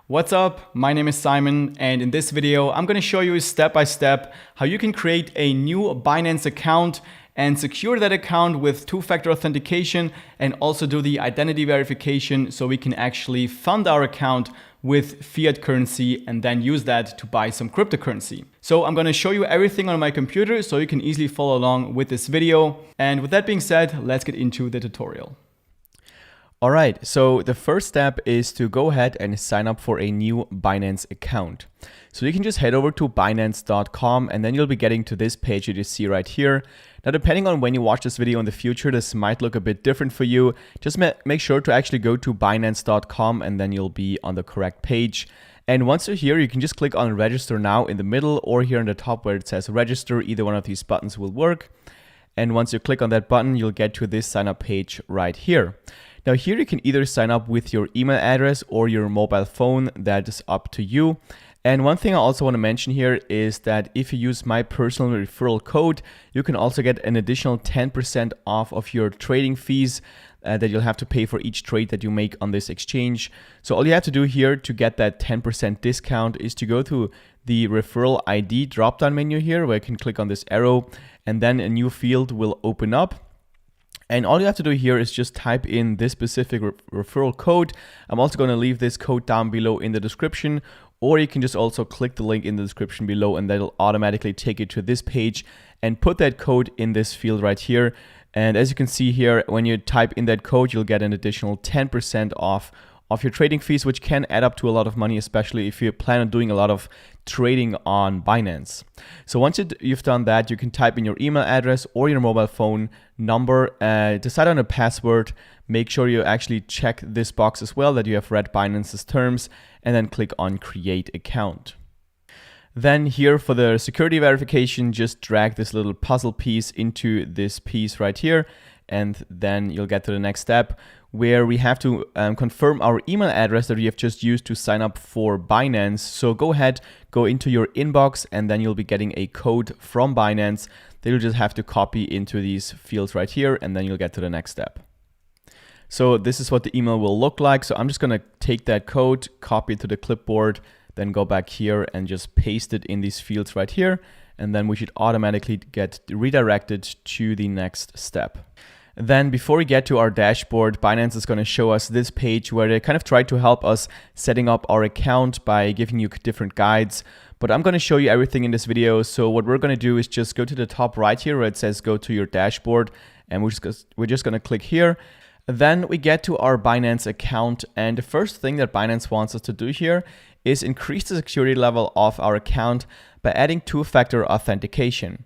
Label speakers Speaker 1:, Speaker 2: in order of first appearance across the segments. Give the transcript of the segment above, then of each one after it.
Speaker 1: What's up? My name is Simon, and in this video, I'm going to show you step by step how you can create a new Binance account and secure that account with two-factor authentication and also do the identity verification so we can actually fund our account with fiat currency and then use that to buy some cryptocurrency. So I'm going to show you everything on my computer so you can easily follow along with this video. And with that being said, let's get into the tutorial.
Speaker 2: All right, so the first step is to go ahead and sign up for a new Binance account. So you can just head over to Binance.com and then you'll be getting to this page that you see right here. Now, depending on when you watch this video in the future, this might look a bit different for you. Just make sure to actually go to Binance.com and then you'll be on the correct page. And once you're here, you can just click on register now in the middle or here on the top where it says register. Either one of these buttons will work. And once you click on that button, you'll get to this sign up page right here. Now here you can either sign up with your email address or your mobile phone. That is up to you. And one thing I also want to mention here is that if you use my personal referral code, you can also get an additional 10% off of your trading fees that you'll have to pay for each trade that you make on this exchange. So all you have to do here to get that 10% discount is to go to the referral ID drop-down menu here where you can click on this arrow and then a new field will open up. And all you have to do here is just type in this specific referral code. I'm also going to leave this code down below in the description, or you can just also click the link in the description below and that'll automatically take you to this page and put that code in this field right here. And as you can see here, when you type in that code, you'll get an additional 10% off your trading fees, which can add up to a lot of money, especially if you plan on doing a lot of trading on Binance. So once you've done that, you can type in your email address or your mobile phone number, decide on a password, make sure you actually check this box as well that you have read Binance's terms, and then click on create account. Then here for the security verification, just drag this little puzzle piece into this piece right here. And then you'll get to the next step where we have to confirm our email address that we have just used to sign up for Binance. So go ahead, go into your inbox, and then you'll be getting a code from Binance that you'll just have to copy into these fields right here, and then you'll get to the next step. So this is what the email will look like. So I'm just gonna take that code, copy it to the clipboard, then go back here and just paste it in these fields right here. And then we should automatically get redirected to the next step. Then before we get to our dashboard, Binance is going to show us this page where they kind of try to help us setting up our account by giving you different guides. But I'm going to show you everything in this video. So what we're going to do is just go to the top right here where it says go to your dashboard. And we're just going to click here. Then we get to our Binance account. And the first thing that Binance wants us to do here is increase the security level of our account by adding two-factor authentication.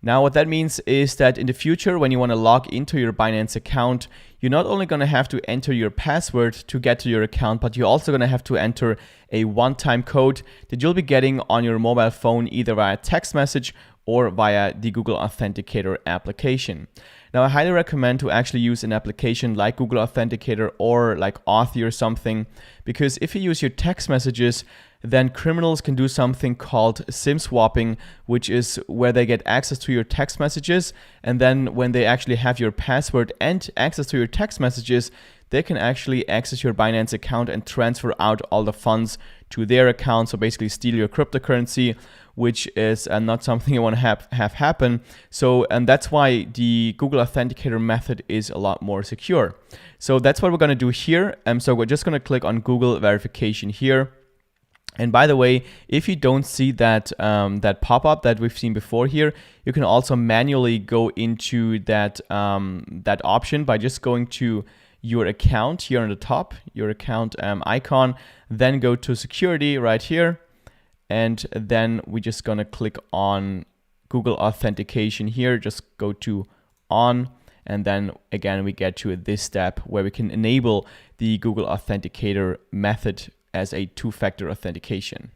Speaker 2: Now, what that means is that in the future, when you want to log into your Binance account, you're not only going to have to enter your password to get to your account, but you're also going to have to enter a one-time code that you'll be getting on your mobile phone either via text message or via the Google Authenticator application. Now, I highly recommend to actually use an application like Google Authenticator or like Authy or something, because if you use your text messages, then criminals can do something called SIM swapping, which is where they get access to your text messages. And then when they actually have your password and access to your text messages, they can actually access your Binance account and transfer out all the funds to their account. So basically steal your cryptocurrency, which is not something you want to have happen. So, and that's why the Google Authenticator method is a lot more secure. So that's what we're going to do here. So we're just going to click on Google verification here. And by the way, if you don't see that that pop-up that we've seen before here, you can also manually go into that that option by just going to your account here on the top, your account icon, then go to security right here. And then we're just gonna click on Google Authentication here, just go to on. And then again, we get to this step where we can enable the Google Authenticator method as a two-factor authentication.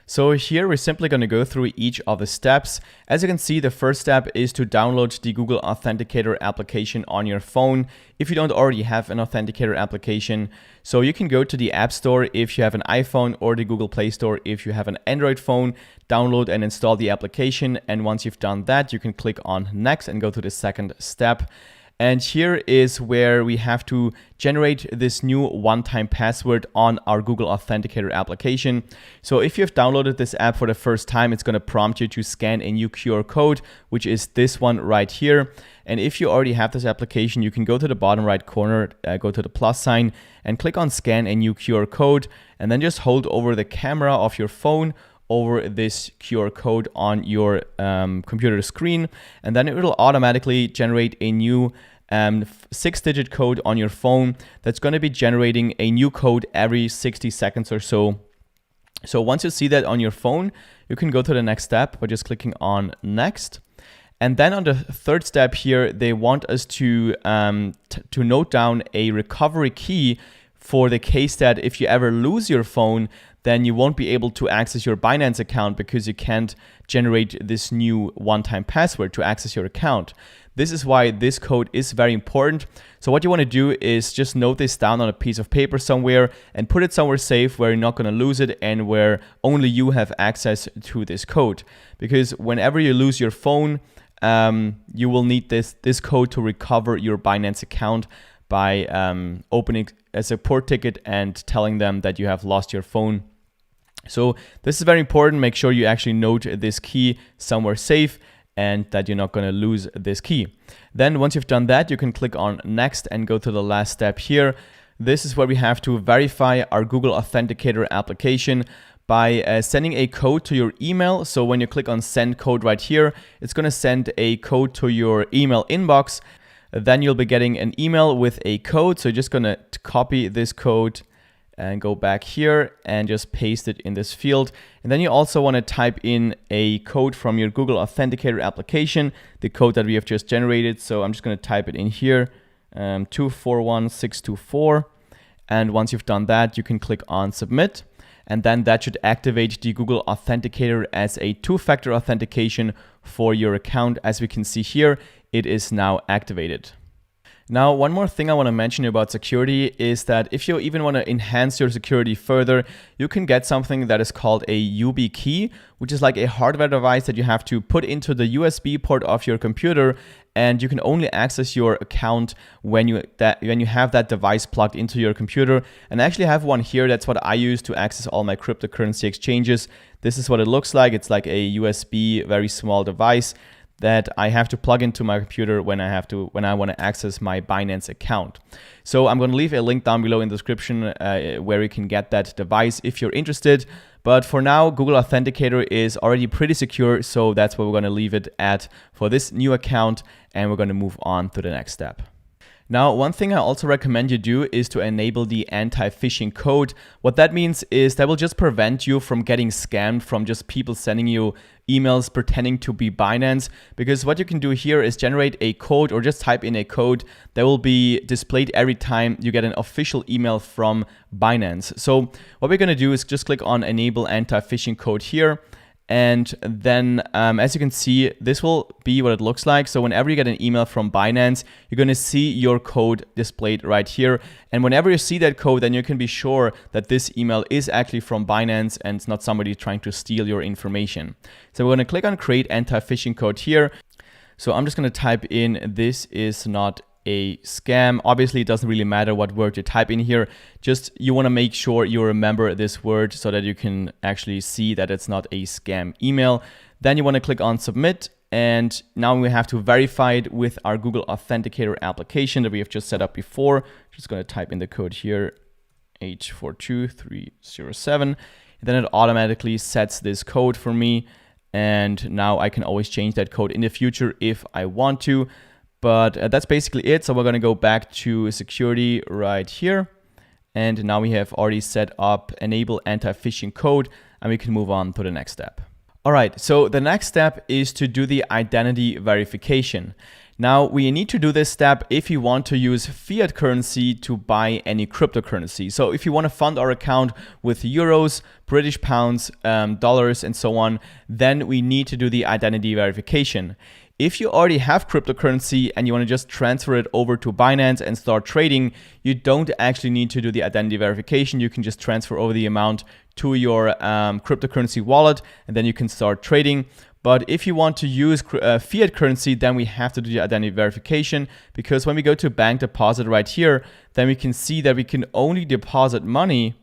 Speaker 2: So here we're simply going to go through each of the steps. As you can see, the first step is to download the Google Authenticator application on your phone if you don't already have an Authenticator application. So you can go to the App Store if you have an iPhone or the Google Play Store if you have an Android phone, download and install the application. And once you've done that, you can click on Next and go to the second step. And here is where we have to generate this new one-time password on our Google Authenticator application. So if you've downloaded this app for the first time, it's going to prompt you to scan a new QR code, which is this one right here. And if you already have this application, you can go to the bottom right corner, go to the plus sign and click on scan a new QR code, and then just hold over the camera of your phone over this QR code on your computer screen, and then it will automatically generate a new 6-digit code on your phone that's going to be generating a new code every 60 seconds or so. So once you see that on your phone, you can go to the next step by just clicking on next. And then on the third step here, they want us to note down a recovery key for the case that if you ever lose your phone, then you won't be able to access your Binance account because you can't generate this new one-time password to access your account. This is why this code is very important. So what you want to do is just note this down on a piece of paper somewhere and put it somewhere safe where you're not going to lose it and where only you have access to this code. Because whenever you lose your phone, you will need this code to recover your Binance account by opening a support ticket and telling them that you have lost your phone. So this is very important. Make sure you actually note this key somewhere safe and that you're not going to lose this key. Then once you've done that, you can click on next and go to the last step here. This is where we have to verify our Google Authenticator application by sending a code to your email. So when you click on send code right here, it's going to send a code to your email inbox. Then you'll be getting an email with a code. So you're just going to copy this code and go back here and just paste it in this field. And then you also want to type in a code from your Google Authenticator application, the code that we have just generated. So I'm just going to type it in here, 241624. And once you've done that, you can click on submit. And then that should activate the Google Authenticator as a two-factor authentication for your account. As we can see here, it is now activated. Now, one more thing I want to mention about security is that if you even want to enhance your security further, you can get something that is called a YubiKey, which is like a hardware device that you have to put into the USB port of your computer, and you can only access your account when you have that device plugged into your computer. And I actually have one here. That's what I use to access all my cryptocurrency exchanges. This is what it looks like. It's like a USB, very small device that I have to plug into my computer when I want to access my Binance account. So I'm going to leave a link down below in the description where you can get that device if you're interested. But for now, Google Authenticator is already pretty secure, so that's where we're going to leave it at for this new account, and we're going to move on to the next step. Now, one thing I also recommend you do is to enable the anti-phishing code. What that means is that will just prevent you from getting scammed from just people sending you emails pretending to be Binance. Because what you can do here is generate a code or just type in a code that will be displayed every time you get an official email from Binance. So what we're going to do is just click on enable anti-phishing code here. And then as you can see, this will be what it looks like. So whenever you get an email from Binance, you're going to see your code displayed right here. And whenever you see that code, then you can be sure that this email is actually from Binance and it's not somebody trying to steal your information. So we're going to click on create anti-phishing code here. So I'm just going to type in, this is not a scam. Obviously, it doesn't really matter what word you type in here. Just you want to make sure you remember this word so that you can actually see that it's not a scam email. Then you want to click on submit. And now we have to verify it with our Google Authenticator application that we have just set up before. Just going to type in the code here, H42307. And then it automatically sets this code for me. And now I can always change that code in the future if I want to. But that's basically it. So we're going to go back to security right here. And now we have already set up enable anti-phishing code, and we can move on to the next step. All right, so the next step is to do the identity verification. Now we need to do this step if you want to use fiat currency to buy any cryptocurrency. So if you want to fund our account with euros, British pounds, dollars, and so on, then we need to do the identity verification. If you already have cryptocurrency and you want to just transfer it over to Binance and start trading, you don't actually need to do the identity verification. You can just transfer over the amount to your cryptocurrency wallet, and then you can start trading. But if you want to use fiat currency, then we have to do the identity verification, because when we go to bank deposit right here, then we can see that we can only deposit money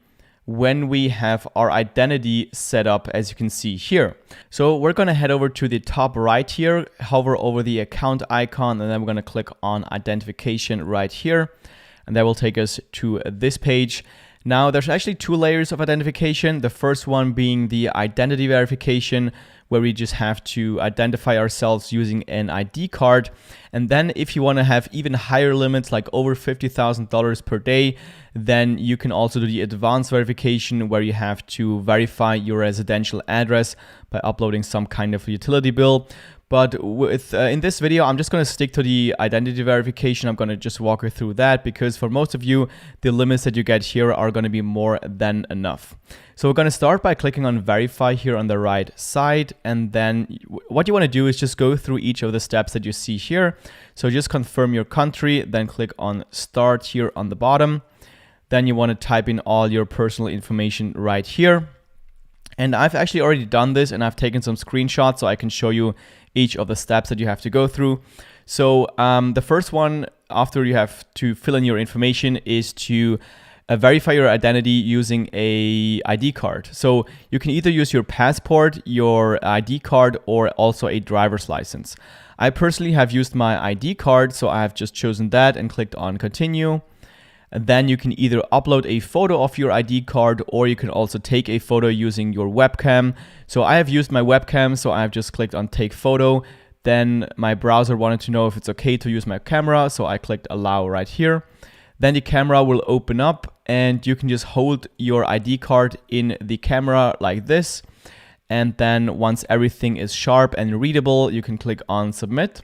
Speaker 2: when we have our identity set up, as you can see here. So we're going to head over to the top right here, hover over the account icon, and then we're going to click on identification right here. And that will take us to this page. Now, there's actually two layers of identification. The first one being the identity verification, where we just have to identify ourselves using an ID card. And then if you want to have even higher limits, like over $50,000 per day, then you can also do the advanced verification, where you have to verify your residential address by uploading some kind of utility bill. But in this video, I'm just going to stick to the identity verification. I'm going to just walk you through that, because for most of you, the limits that you get here are going to be more than enough. So we're going to start by clicking on verify here on the right side. And then what you want to do is just go through each of the steps that you see here. So just confirm your country, then click on start here on the bottom. Then you want to type in all your personal information right here. And I've actually already done this, and I've taken some screenshots so I can show you each of the steps that you have to go through. So the first one, after you have to fill in your information, is to verify your identity using a ID card. So you can either use your passport, your ID card, or also a driver's license. I personally have used my ID card, so I have just chosen that and clicked on continue. And then you can either upload a photo of your ID card, or you can also take a photo using your webcam. So I have used my webcam, so I have just clicked on take photo. Then my browser wanted to know if it's okay to use my camera, so I clicked allow right here. Then the camera will open up, and you can just hold your ID card in the camera like this. And then once everything is sharp and readable, you can click on submit.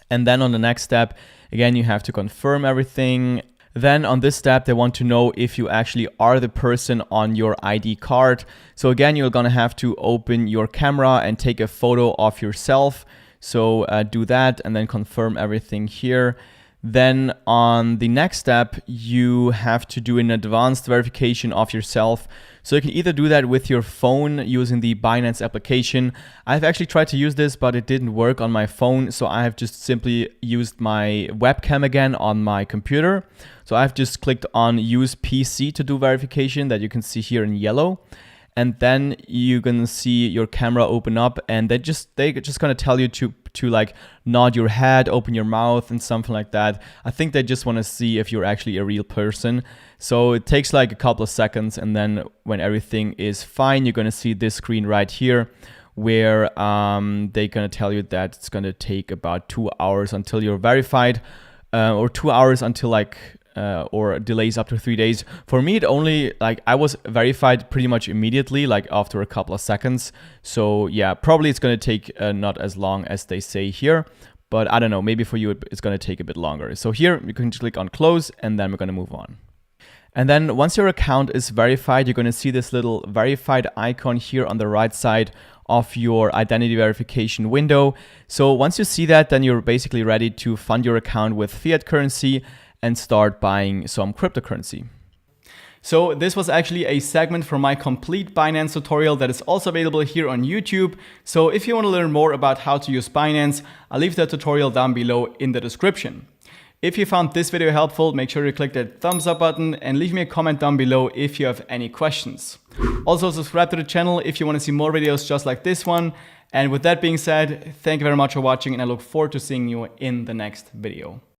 Speaker 2: And then on the next step, again, you have to confirm everything. Then on this step, they want to know if you actually are the person on your ID card. So again, you're gonna have to open your camera and take a photo of yourself. So do that and then confirm everything here. Then on the next step, you have to do an advanced verification of yourself. So you can either do that with your phone using the Binance application. I've actually tried to use this, but it didn't work on my phone. So I have just simply used my webcam again on my computer. So I've just clicked on use PC to do verification, that you can see here in yellow. And then you're gonna see your camera open up, and they're just gonna tell you to like nod your head, open your mouth, and something like that. I think they just want to see if you're actually a real person. So it takes like a couple of seconds, and then when everything is fine, you're gonna see this screen right here, where they're gonna tell you that it's gonna take about 2 hours until you're verified, or 2 hours until like or delays up to 3 days. For me, it only, like, I was verified pretty much immediately, like after a couple of seconds. So yeah, probably it's going to take not as long as they say here, but I don't know, maybe for you it's going to take a bit longer. So here you can click on close, and then we're going to move on. And then once your account is verified, you're going to see this little verified icon here on the right side of your identity verification window. So once you see that, then you're basically ready to fund your account with fiat currency and start buying some cryptocurrency.
Speaker 1: So this was actually a segment from my complete Binance tutorial that is also available here on YouTube. So if you want to learn more about how to use Binance, I'll leave the tutorial down below in the description. If you found this video helpful, make sure you click that thumbs up button and leave me a comment down below if you have any questions. Also subscribe to the channel if you want to see more videos just like this one. And with that being said, thank you very much for watching, and I look forward to seeing you in the next video.